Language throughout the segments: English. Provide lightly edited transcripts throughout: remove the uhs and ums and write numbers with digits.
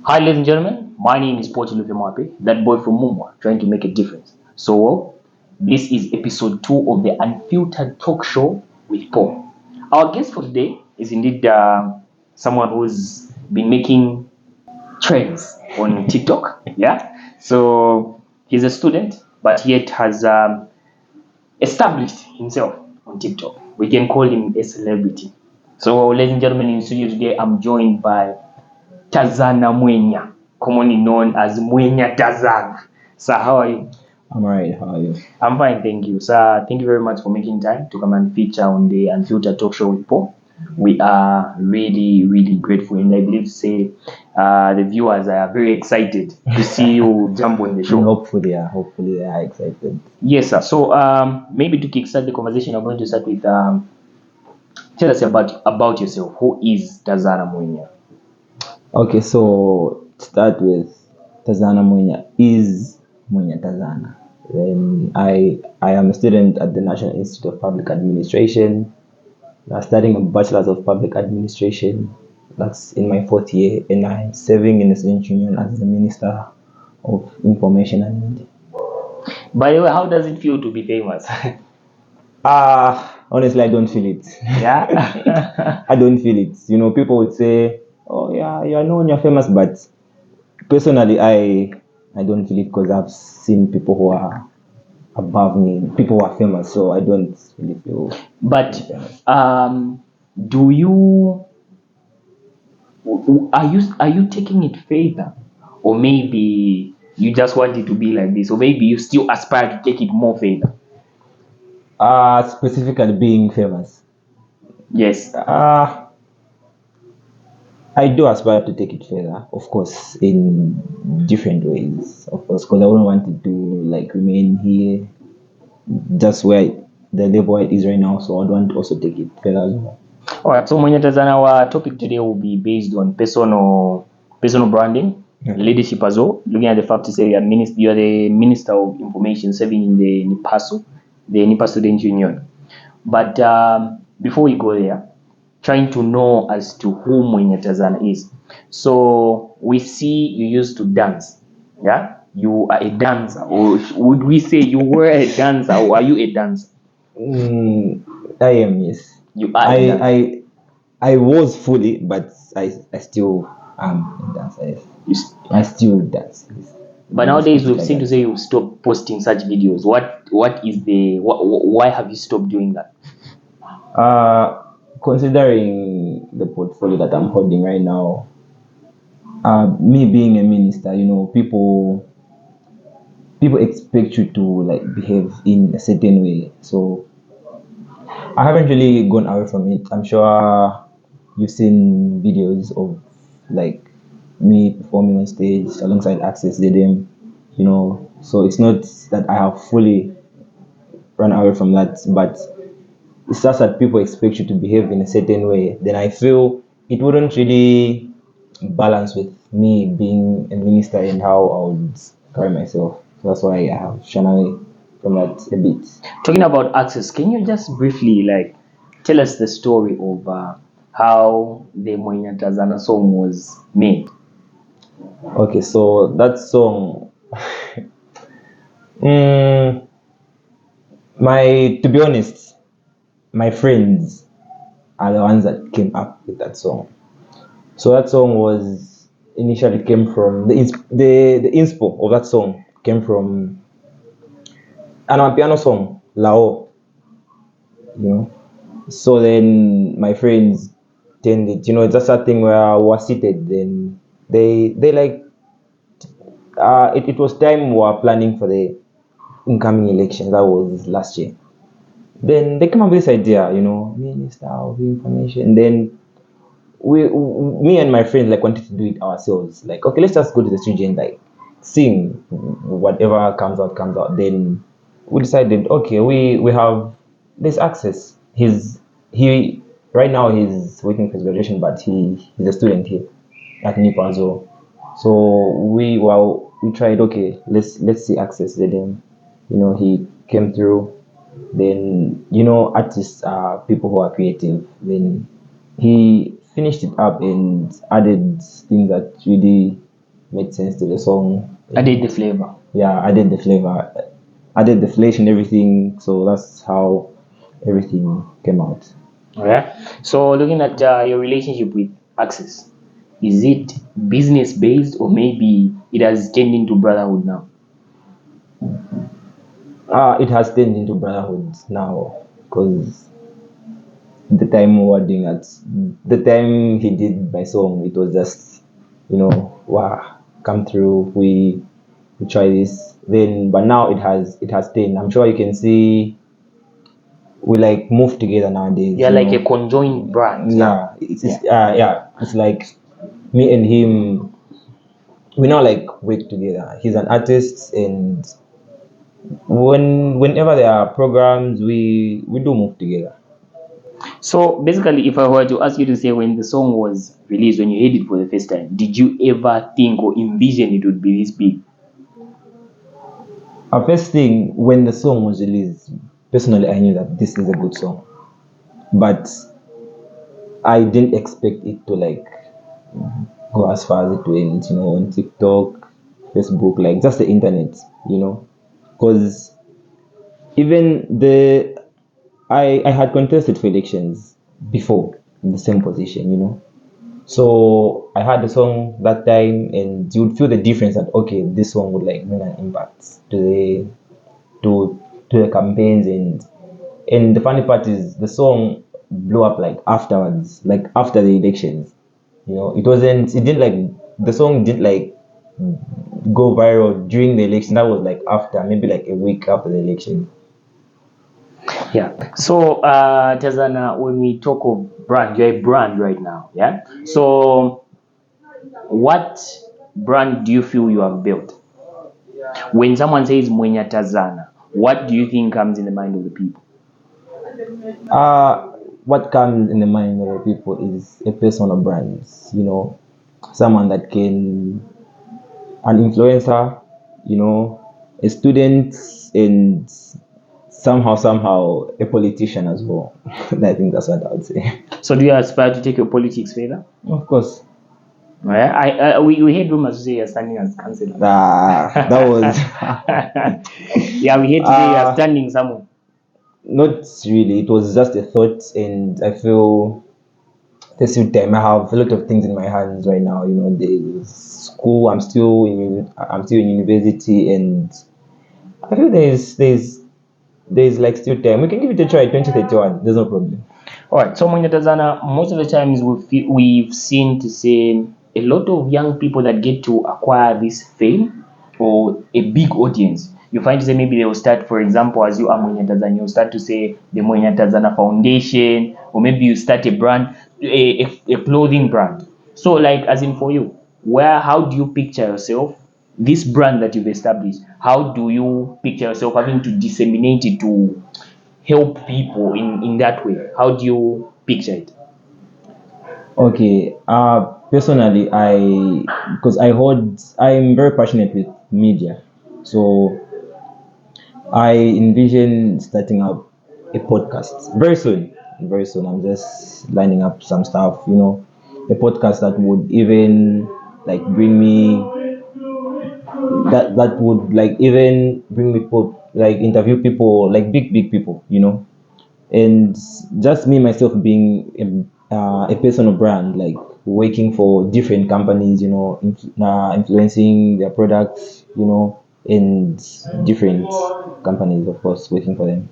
Hi, ladies and gentlemen. My name is Portulu Mape, that boy from Mumwa, trying to make a difference. This is episode 2 of the Unfiltered Talk Show with Paul. Our guest for today is indeed someone who's been making trends on TikTok. Yeah. So he's a student, but yet has established himself on TikTok. We can call him a celebrity. So, ladies and gentlemen, in studio today, I'm joined by Tazana Mwenya, commonly known as Mwenya Tazana. Sir, how are you? I'm alright. How are you? I'm fine, thank you. Sir, thank you very much for making time to come and feature on the Unfiltered Talk Show with Paul. We are really, really grateful, and I believe to say the viewers are very excited to see you jump on the And show. hopefully they are excited. Yes, sir. So maybe to kickstart the conversation, I'm going to start with tell us about yourself. Who is Tazana Mwenya? Okay, so start with Tazana Mwenya is Mwenya Tazana. Then I am a student at the National Institute of Public Administration. I'm studying a Bachelor's of Public Administration. That's in my fourth year, and I'm serving in the student union as the Minister of Information and Media. By the way, how does it feel to be famous? Honestly, I don't feel it. Yeah. I don't feel it. You know, people would say, "Oh yeah, you're known, you're famous," but personally, I don't feel it because I've seen people who are above me, people who are famous, so I don't really feel. But famous. do you are you taking it further, or maybe you just want it to be like this, or maybe you still aspire to take it more further? Specifically being famous. Yes. I do aspire to take it further, of course, in different ways, of course, because I wouldn't want it to like remain here, just where the level it is right now. So I'd want to also take it further as well. All right. So Tazana, our topic today will be based on personal branding, leadership as well. Looking at the fact to say you are the Minister of Information serving in the NIPA Student Union. But before we go there, trying to know as to who Mwenya Tazana is. So we see you used to dance. Yeah? You are a dancer. Or would we say you were a dancer, or are you a dancer? I am, yes. You are a dancer. I was fully, but I still am a dancer. Yes. I still dance. Yes. But nowadays we've seen to say you stop posting such videos. What is the why have you stopped doing that? Considering the portfolio that I'm holding right now, me being a minister, you know, people expect you to like behave in a certain way. So I haven't really gone away from it. I'm sure you've seen videos of like me performing on stage alongside Access them, you know. So it's not that I have fully run away from that, but it's just that people expect you to behave in a certain way. Then I feel it wouldn't really balance with me being a minister and how I would carry myself. So that's why I have shun away from that a bit. Talking about Access, can you just briefly like tell us the story of how the Mwenya Tazana song was made? Okay, so that song, to be honest, my friends are the ones that came up with that song. So that song was initially came from the inspo of that song came from an piano song, Lao, you know. So then my friends tended, you know, it's just a thing where we were seated, then they like it was time we were planning for the incoming election. That was last year. Then they came up with this idea, you know, Minister of Information. Then me and my friends like wanted to do it ourselves. Like, okay, let's just go to the studio and like sing whatever comes out. Then we decided, okay, we have this Access. He right now he's waiting for his graduation, but he's a student here at NIPA as well. So we tried, okay, let's see Access. Then you know he came through. Then you know artists are people who are creative. Then he finished it up and added things that really made sense to the song. Added the flavor. Yeah, added the flavor, added the flesh and everything. So that's how everything came out. Okay. So looking at your relationship with Access, is it business based or maybe it has turned into brotherhood now? It has turned into brotherhood now because the time we were doing it, the time he did my song, it was just, wow, come through. We try this then, but now it has turned. I'm sure you can see we like move together nowadays. You're like a conjoined brand. Yeah, it's like me and him. We now like work together. He's an artist, and whenever there are programs, we do move together. So basically, if I were to ask you to say when the song was released, when you heard it for the first time, did you ever think or envision it would be this big? First thing, when the song was released, personally, I knew that this is a good song, but I didn't expect it to like go as far as it went, on TikTok, Facebook, like just the internet, because even I had contested for elections before in the same position. So I had the song that time, and you would feel the difference that okay, this song would like bring an impact to the campaigns, and the funny part is the song blew up like afterwards, like after the elections. It didn't like the song didn't like go viral during the election. That was like after, maybe like a week after the election. Yeah. So Tazana, when we talk of brand, you're a brand right now. Yeah. So what brand do you feel you have built? When someone says Mwenya Tazana, what do you think comes in the mind of the people? What comes in the mind of the people is a personal brand, someone that can, an influencer, a student, and somehow a politician as well. I think that's what I would say. So do you aspire to take your politics further? Of course. Yeah, we heard rumors say you're standing as councillor. That was Yeah, we heard to say you're standing somewhere. not really. It was just a thought, and I feel this time I have a lot of things in my hands right now. The school. I'm still in university, and I feel there's like still time. We can give it a try. 2031. There's no problem. All right. So Mwenya Tazana, most of the times we've seen to say a lot of young people that get to acquire this fame or a big audience. You find to say maybe they will start, for example, as you are Mwenya Tazana, you'll start to say the Mwenya Tazana Foundation, or maybe you start a brand, a clothing brand. So, like, as in for you, how do you picture yourself? This brand that you've established, how do you picture yourself having to disseminate it to help people in that way? How do you picture it? Okay. Personally, I'm very passionate with media, so I envision starting up a podcast very soon. Very soon, I'm just lining up some stuff. A podcast that would even like bring me that would like even bring me like interview people like big people. And just me myself being a personal brand, like working for different companies, influencing their products, and different companies, of course, working for them.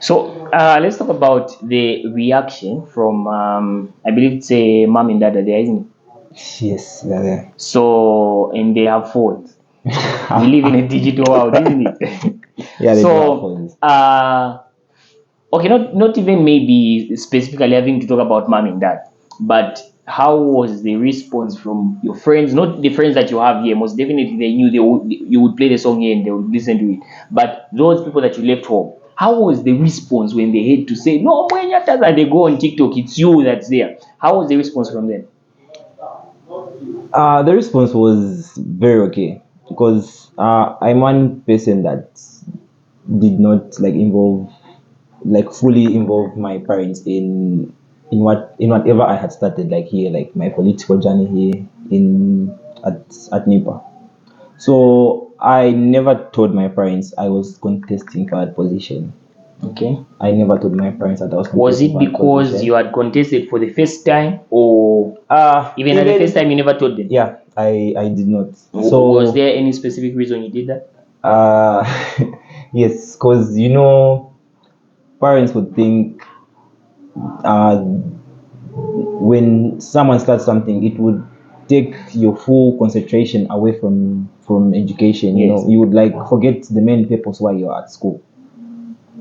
So let's talk about the reaction from I believe it's a mom and dad are there, isn't it? Yes, they're there. So and they have phones. We live in a digital world, isn't it? Yeah, they do have So phones. okay, not even maybe specifically having to talk about mom and dad, but how was the response from your friends? Not the friends that you have here. Most definitely, they knew you would play the song here and they would listen to it. But those people that you left home, how was the response when they had to say, "No, Mwenya Tazana," they go on TikTok, it's you that's there? How was the response from them? The response was very okay because I'm one person that did not like fully involve my parents in whatever I had started, like here, like my political journey here at NIPA. So I never told my parents I was contesting for that position. Okay. I never told my parents that I was Was contesting it for that because position. you had contested for the first time, or even at the first time you never told them? Yeah, I did not. Was So there any specific reason you did that? yes, because parents would think when someone starts something, it would take your full concentration away from education. Yes. You would like forget the main purpose why you're at school.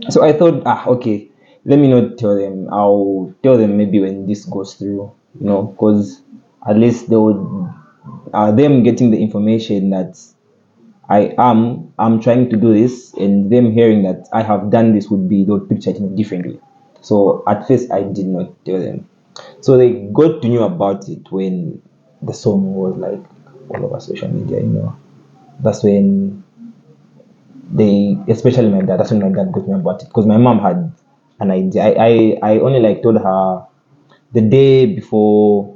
So I thought, okay, let me not tell them. I'll tell them maybe when this goes through, because at least they would, them getting the information that I'm trying to do this, and them hearing that I have done this they would picture it differently. So at first I did not tell them. So they got to know about it when the song was like all over social media. That's when especially my dad, that's when my dad got me about it, because my mom had an idea. I only like told her the day before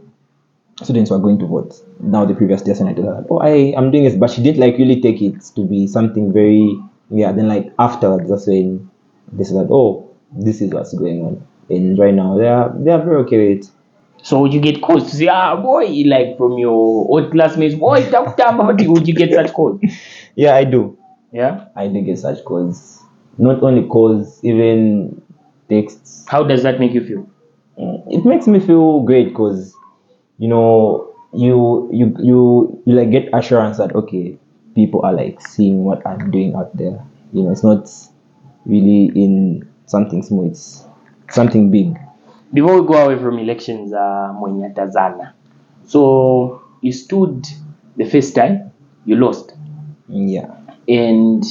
students were going to vote. Now the previous day, and I told her, oh, I'm doing this, but she didn't like really take it to be something very, yeah. Then like afterwards, that's when they said, oh, this is what's going on, and right now they are very okay with it. So would you get calls to say, boy, like from your old classmates, boy, talk about it? Would you get such calls? Yeah, I do. Yeah. I do get such calls. Not only calls, even texts. How does that make you feel? It makes me feel great because you like get assurance that okay, people are like seeing what I'm doing out there. It's not really in something small, it's something big. Before we go away from elections, Mwenya Tazana. So you stood the first time, you lost. Yeah. And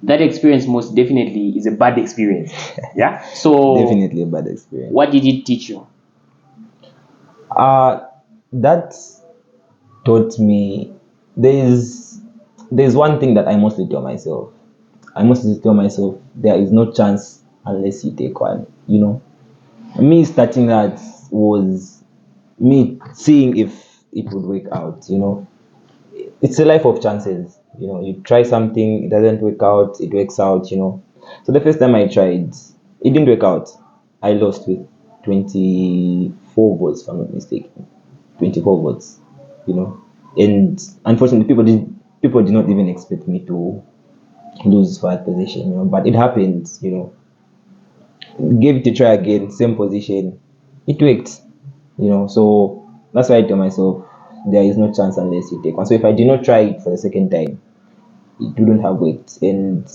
that experience most definitely is a bad experience. Yeah. So Definitely a bad experience. what did it teach you? That taught me there's one thing that I mostly tell myself. There is no chance unless you take one. Me starting that was me seeing if it would work out. It's a life of chances. You try something, it doesn't work out, it works out. So the first time I tried, it didn't work out. I lost with 24 votes, if I'm not mistaken. 24 votes. And unfortunately, people did not even expect me to lose for that position. But it happened. Gave it a try again, same position. It worked. So that's why I tell myself there is no chance unless you take one. So if I did not try it for the second time, it wouldn't have worked. And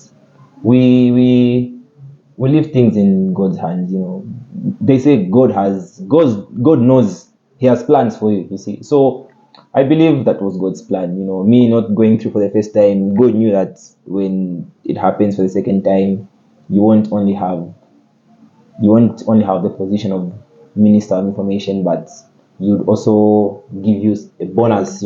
we leave things in God's hands. They say God knows He has plans for you. You see, so I believe that was God's plan. Me not going through for the first time, God knew that when it happens for the second time, you won't only have the position of Minister of Information, but you'd also give you a bonus.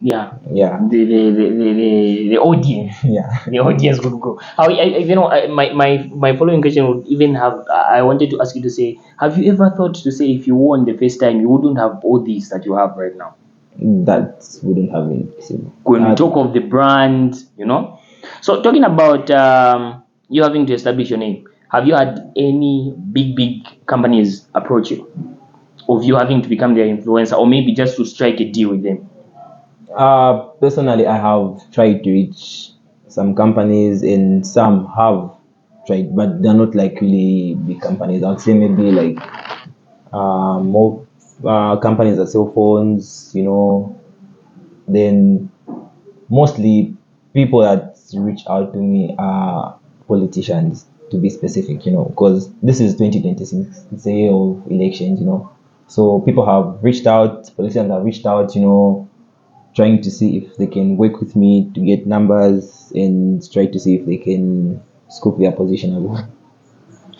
Yeah. Yeah. The audience. Yeah. The audience would go. My following question would even have. I wanted to ask you to say, have you ever thought to say if you won the first time, you wouldn't have all these that you have right now? That wouldn't have been possible. When we talk of the brand, So talking about you having to establish your name, have you had any big companies approach you of you having to become their influencer, or maybe just to strike a deal with them? Personally, I have tried to reach some companies, and some have tried, but they're not like really big companies. I'd say maybe like more companies that sell phones. Then mostly people that reach out to me are politicians, to be specific. Because this is 2026. It's a year of elections. So people have reached out. Politicians have reached out. Trying to see if they can work with me to get numbers and try to see if they can scoop their position as well.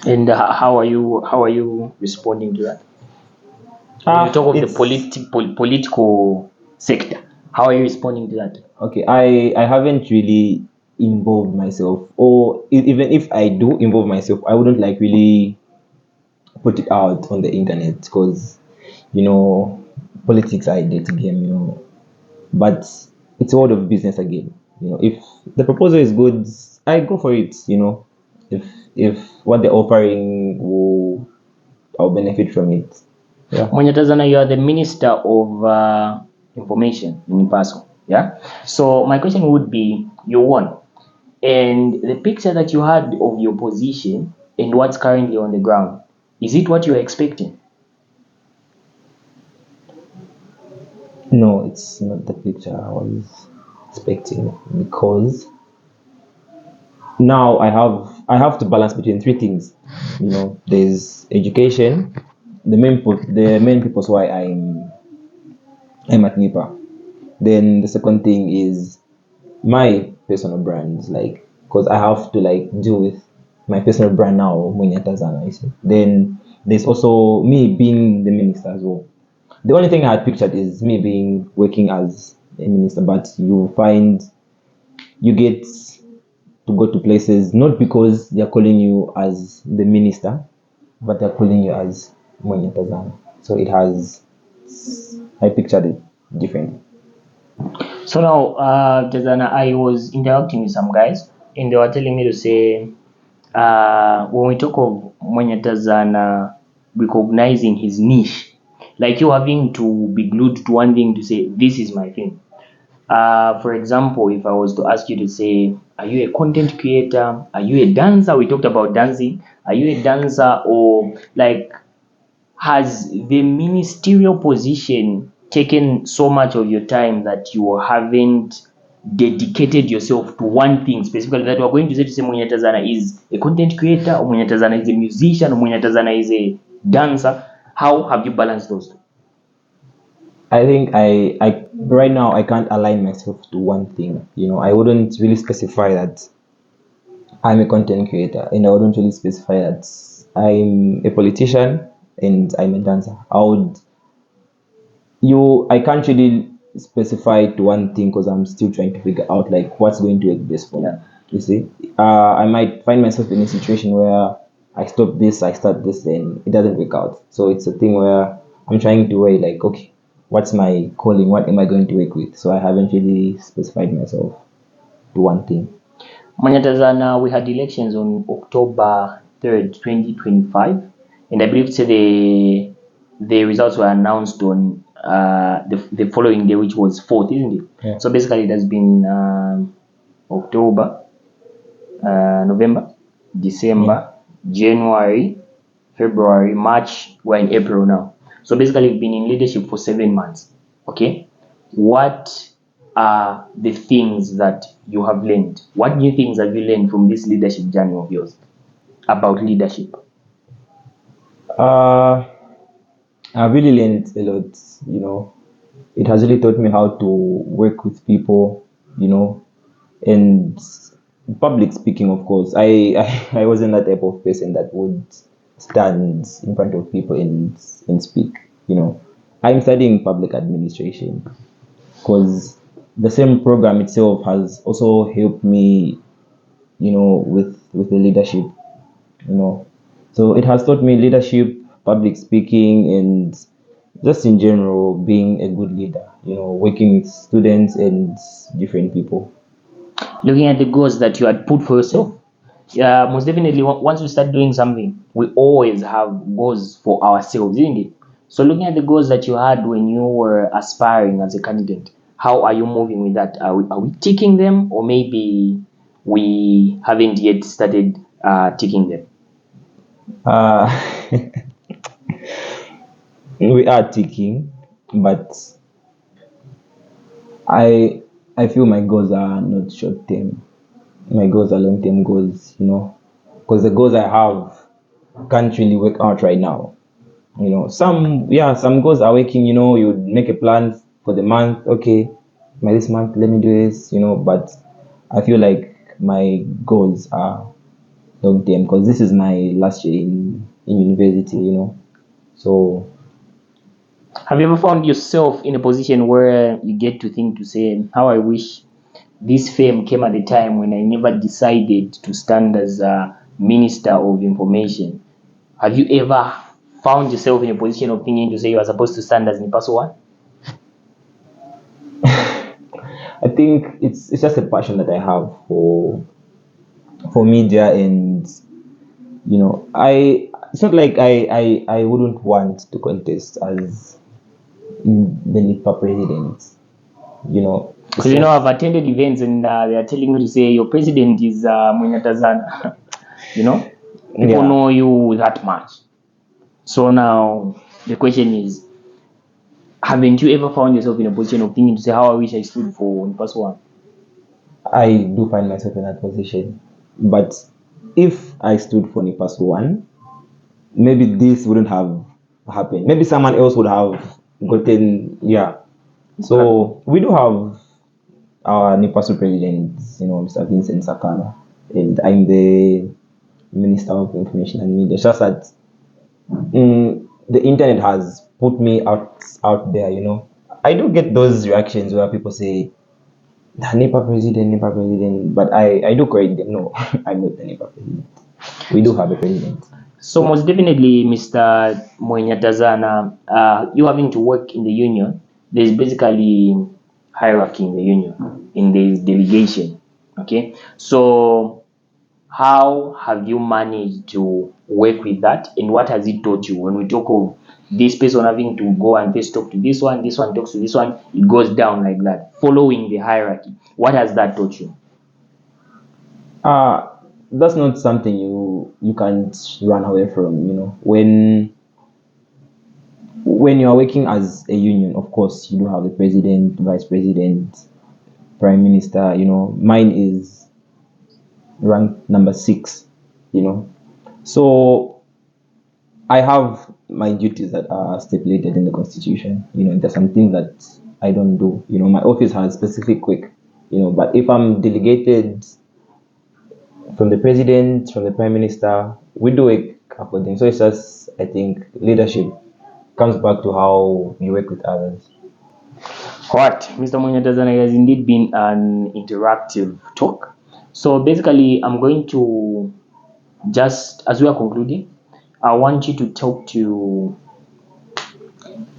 And how are you responding to that? When you talk of the political sector, how are you responding to that? Okay, I haven't really involved myself, or even if I do involve myself, I wouldn't like really put it out on the internet, because politics are a dirty game. but it's a world of business again. If the proposal is good, I go for it. If what they're offering I'll benefit from it. Yeah. Mwenya Tazana, you are the Minister of Information in Paso. Yeah. So my question would be, you won, and the picture that you had of your position and what's currently on the ground, is it what you were expecting? No, it's not the picture I was expecting, because now I have to balance between three things. There's education, the main purpose why I'm at NIPA. Then the second thing is my personal brands, like, because I have to like deal with my personal brand now, Mwenya Tazana, you see. Then there's also me being the minister as well. The only thing I had pictured is me being working as a minister, but you get to go to places not because they're calling you as the minister, but they're calling you as Mwenya Tazana. So I pictured it differently. So now, Tazana, I was interacting with some guys, and they were telling me to say, when we talk of Mwenya Tazana recognizing his niche, like you having to be glued to one thing to say, this is my thing. For example, if I was to ask you to say, are you a content creator? Are you a dancer? We talked about dancing. Are you a dancer, or like, has the ministerial position taken so much of your time that you haven't dedicated yourself to one thing specifically, that we're going to say Mwenya Tazana is a content creator, or Mwenya Tazana is a musician, or Mwenya Tazana is a dancer? How have you balanced those two? I think I right now I can't align myself to one thing. I wouldn't really specify that I'm a content creator, and I wouldn't really specify that I'm a politician and I'm a dancer. I can't really specify to one thing, because I'm still trying to figure out like what's going to work best for me. You see, I might find myself in a situation where I stop this, I start this, and it doesn't work out. So it's a thing where I'm trying to weigh like, okay, what's my calling? What am I going to work with? So I haven't really specified myself to one thing. Mwenya Tazana, we had elections on October 3rd, 2025, and I believe the results were announced on the following day, which was 4th, isn't it? Yeah. So basically, it has been October, November, December, January, February, March. We're in April now. So basically, we've been in leadership for 7 months. Okay, what are the things that you have learned? What new things have you learned from this leadership journey of yours about leadership? I've really learned a lot. It has really taught me how to work with people, and public speaking, of course. I wasn't that type of person that would stand in front of people and speak. I'm studying public administration, because the same program itself has also helped me, with the leadership. So it has taught me leadership, public speaking, and just in general being a good leader, working with students and different people. Looking at the goals that you had put for yourself, most definitely, once we start doing something, we always have goals for ourselves, isn't it? So looking at the goals that you had when you were aspiring as a candidate, how are you moving with that? Are we ticking them, or maybe we haven't yet started ticking them? We are ticking, but I feel my goals are not short term. My goals are long term goals, because the goals I have can't really work out right now. Some goals are working. You make a plan for the month. Okay, by this month, let me do this. But I feel like my goals are long term, because this is my last year in university. So Have you ever found yourself in a position where you get to think to say, how I wish this fame came at a time when I never decided to stand as a Minister of Information? Have you ever found yourself in a position of thinking to say you are supposed to stand as Nipaso one? I think it's just a passion that I have for media, and it's not like I wouldn't want to contest as the NIPA president. It's Because just, I've attended events and they are telling me to say your president is Mwenya Tazana. People yeah. know you that much. So now the question is, haven't you ever found yourself in a position of thinking to say, how I wish I stood for Nipaso one? I do find myself in that position, but if I stood for NIPAS 1, maybe this wouldn't have happened. Maybe someone else would have gotten, yeah. So we do have our NIPASO president, Mr. Vincent Sakana, and I'm the Minister of Information and Media. It's just that the internet has put me out there. I do get those reactions where people say, the NIPA president, but I do correct them. No, I'm not the NIPA president. We do have a president. So most definitely, Mr. Mwenya Tazana, you having to work in the union, there's basically hierarchy in the union, in the delegation. Okay, so how have you managed to work with that, and what has it taught you? When we talk of this person having to go and first talk to this one talks to this one, it goes down like that, following the hierarchy. What has that taught you? That's not something you can't run away from. When you are working as a union, of course you do have the president, vice president, prime minister. Mine is ranked number 6. So I have my duties that are stipulated in the constitution. There's some things that I don't do. My office has specific work. But if I'm delegated from the president, from the prime minister, we do work according. So it's just, I think, leadership comes back to how you work with others. What Mr. Mwenya Tazana has indeed been an interactive talk. So basically, I'm going to, just as we are concluding, I want you to talk to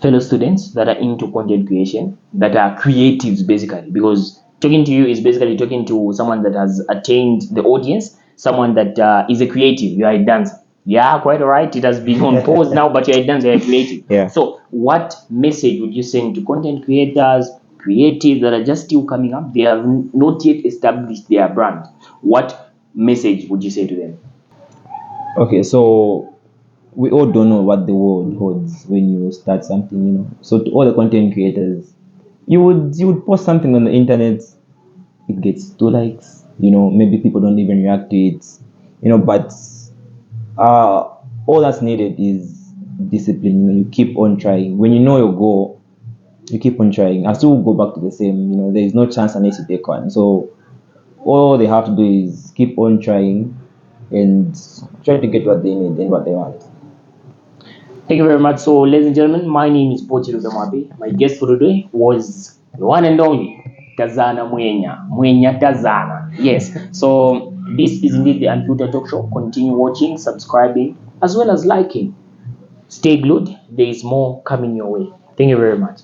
fellow students that are into content creation, that are creatives basically, because talking to you is basically talking to someone that has attained the audience, someone that is a creative. You are a dancer. Yeah, quite all right. It has been on pause now, but you're a dancer, you're a creative. Yeah. So what message would you send to content creators, creatives that are just still coming up? They have not yet established their brand. What message would you say to them? Okay, so we all don't know what the world holds when you start something. So to all the content creators, you would post something on the internet, it gets 2 likes. Maybe people don't even react to it. But all that's needed is discipline. You keep on trying. When you know your goal, you keep on trying. I still go back to the same. There is no chance unless you take one. So all they have to do is keep on trying and try to get what they need and what they want. Thank you very much. So, ladies and gentlemen, my name is Pochi Lugamabi. My guest for today was the one and only Tazana Mwenya. Mwenya Tazana. Yes. So, this is indeed the Unfiltered Talk Show. Continue watching, subscribing, as well as liking. Stay glued. There is more coming your way. Thank you very much.